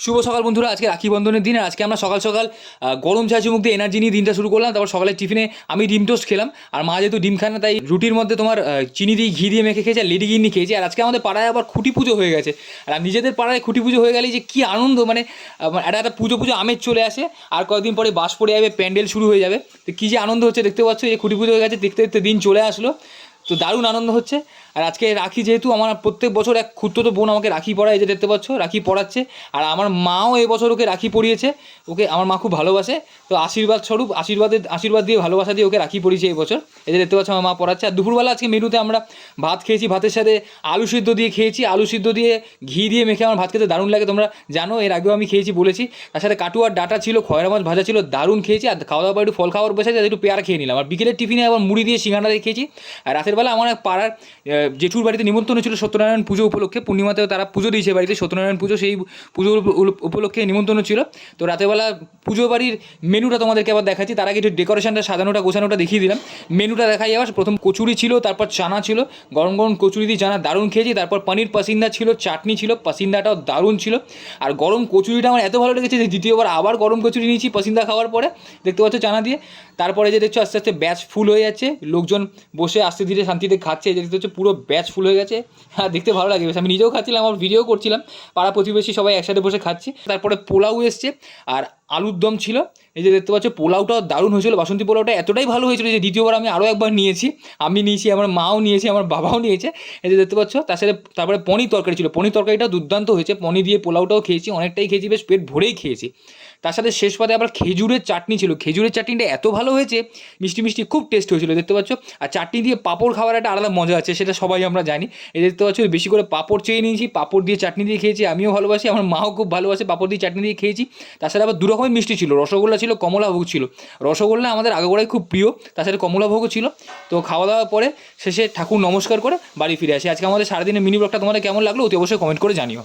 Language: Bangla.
শুভ সকাল বন্ধুরা, আজকে রাখি বন্ধনের দিন। আর আজকে আমরা সকাল সকাল গরম চা চুমুক দিয়ে এনার্জি নিয়ে দিনটা শুরু করলাম। তারপর সকালের টিফিনে আমি ডিম টোস্ট খেলাম, আর মা যেহেতু ডিম খায় না তাই রুটির মধ্যে তোমার চিনি দিয়ে ঘি দিয়ে মেখে খেয়েছি, আর লেডি গিন্নি খেয়েছি। আর আজকে আমাদের পাড়ায় আবার খুঁটি পুজো হয়ে গেছে। আর নিজেদের পাড়ায় খুঁটি পুজো হয়ে গেলে যে কী আনন্দ, মানে একটা পুজো পুজো আমেজ চলে আসে। আর কয়েকদিন পরে বাস পড়ে যাবে, প্যান্ডেল শুরু হয়ে যাবে। তো কী যে আনন্দ হচ্ছে দেখতে পাচ্ছ, এই খুঁটি পুজো হয়ে গেছে, দেখতে দেখতে দিন চলে আসলো। তো দারুণ আনন্দ হচ্ছে। আর আজকে রাখি, যেহেতু আমার প্রত্যেক বছর এক খুঁড়তো বোন আমাকে রাখি পরায়, এই যে দেখতে পাচ্ছ রাখি পরাচ্ছে। আর আমার মাও এবছর ওকে রাখি পরিয়েছে। ওকে আমার মা খুব ভালোবাসে, তো আশীর্বাদ স্বরূপ আশীর্বাদ দিয়ে ভালোবাসা দিয়ে ওকে রাখি পরিয়েছে এই বছর। এই যে দেখতে পাচ্ছ আমার মা পরাচ্ছে। আর দুপুরবেলা আজকে মেনুতে আমরা ভাত খেয়েছি, ভাতের সাথে আলু সিদ্ধ দিয়ে খেয়েছি। আলু সিদ্ধ দিয়ে ঘি দিয়ে মেখে আমার ভাত খেতে দারুণ লাগে, তোমরা জানো, এর আগেও আমি খেয়েছি বলেছি। তার সাথে কাটুয়ার ডাটা ছিল, খয়রা মাছ ভাজা ছিল, দারুণ খেয়েছি। আর খাওয়া দাওয়া একটু ফল খাওয়ার বসেছে, একটু পেয়ারা খেয়ে নিলাম। আর বিকেলের টিফিনে আবার মুড়ি দিয়ে সিঙ্গাড়া দিয়ে খেয়েছি। আর রাতের বেলা আমার পাড়ার জেঠুর বাড়িতে নিমন্ত্রণ ছিল সত্যনারায়ণ পুজো উপলক্ষে। পূর্ণিমাতেও তারা পুজো দিয়েছে বাড়িতে, সত্যনারায়ণ পুজো, সেই পুজো উপলক্ষে নিমন্ত্রণ ছিল। তো রাতেরবেলা পুজো বাড়ির মেনুটা তোমাদেরকে আবার দেখাচ্ছি। তার আগে একটু ডেকোরেশনটা, সাজানোটা, গোছানোটা দেখিয়ে দিলাম। মেনুটা দেখাই আবার। প্রথম কচুরি ছিল, তারপর চানা ছিল, গরম গরম কচুরি দিয়ে চানা দারুণ খেয়েছি। তারপর পনির পাসিন্দা ছিল, চাটনি ছিল, পাসিন্দাটাও দারুণ ছিল। আর গরম কচুরিটা আমার এত ভালো লেগেছে যে দ্বিতীয়বার আবার গরম কচুরি নিয়েছি পাসিন্দা খাওয়ার পরে, দেখতে পাচ্ছ চানা দিয়ে। তারপরে যে দেখছো আস্তে আস্তে ব্যাচ ফুল হয়ে যাচ্ছে, লোকজন বসে আস্তে ধীরে শান্তিতে খাচ্ছে। এই যে দেখতে হচ্ছে পুরো ব্যাচ ফুল হয়ে গেছে। হ্যাঁ, দেখতে ভালো লাগে বেশ। আমি নিজেও খাচ্ছিলাম, আমার ভিডিও করছিলাম, পাড়া প্রতিবেশী সবাই একসাথে বসে খাচ্ছি। তারপরে পোলাও এসছে আর আলুর দম ছিল। এই যে দেখতে পাচ্ছ পোলাওটাও দারুণ হয়েছিল। বাসন্তী পোলাওটা এতটাই ভালো হয়েছিল যে দ্বিতীয়বার আমি আরও একবার নিয়েছি। আমি নিয়েছি, আমার মাও নিয়েছে, আমার বাবাও নিয়েছে। এই যে দেখতে পাচ্ছ। তার সাথে তারপরে পনির তরকারি ছিল, পনির তরকারিটা দুর্দান্ত হয়েছে। পনির দিয়ে পোলাওটাও খেয়েছি, অনেকটাই খেয়েছি, বেশ পেট ভরেই খেয়েছি। তার সাথে শেষ পাতে আবার খেজুরের চাটনি ছিল। খেজুরের চাটনিটা এত ভালো হয়েছে, মিষ্টি মিষ্টি খুব টেস্ট হয়েছিল, দেখতে পাচ্ছ। আর চাটনি দিয়ে পাঁপড় খাওয়ার একটা আলাদা মজা আছে, সেটা সবাই আমরা জানি। এই দেখতে পাচ্ছ বেশি করে পাঁপড় চেয়ে নিয়েছি, পাঁপড় দিয়ে চাটনি দিয়ে খেয়েছি। আমিও ভালোবাসি, আমার মাও খুব ভালোবাসে, পাঁপড় দিয়ে চাটনি দিয়ে খেয়েছি। তার সাথে আবার দু রকমের মিষ্টি ছিল, রসগোল্লা ছিল, কমলাভোগ ছিল। রসগোল্লা আমাদের আগাগোড়াই খুব প্রিয়, তার সাথে কমলাভোগও ছিল। তো খাওয়া দাওয়ার পরে শেষে ঠাকুর নমস্কার করে বাড়ি ফিরে আসি। আজকে আমাদের সারাদিনের মিনি ব্লগটা তোমাদের কেমন লাগলো অতি অবশ্যই কমেন্ট করে জানিও।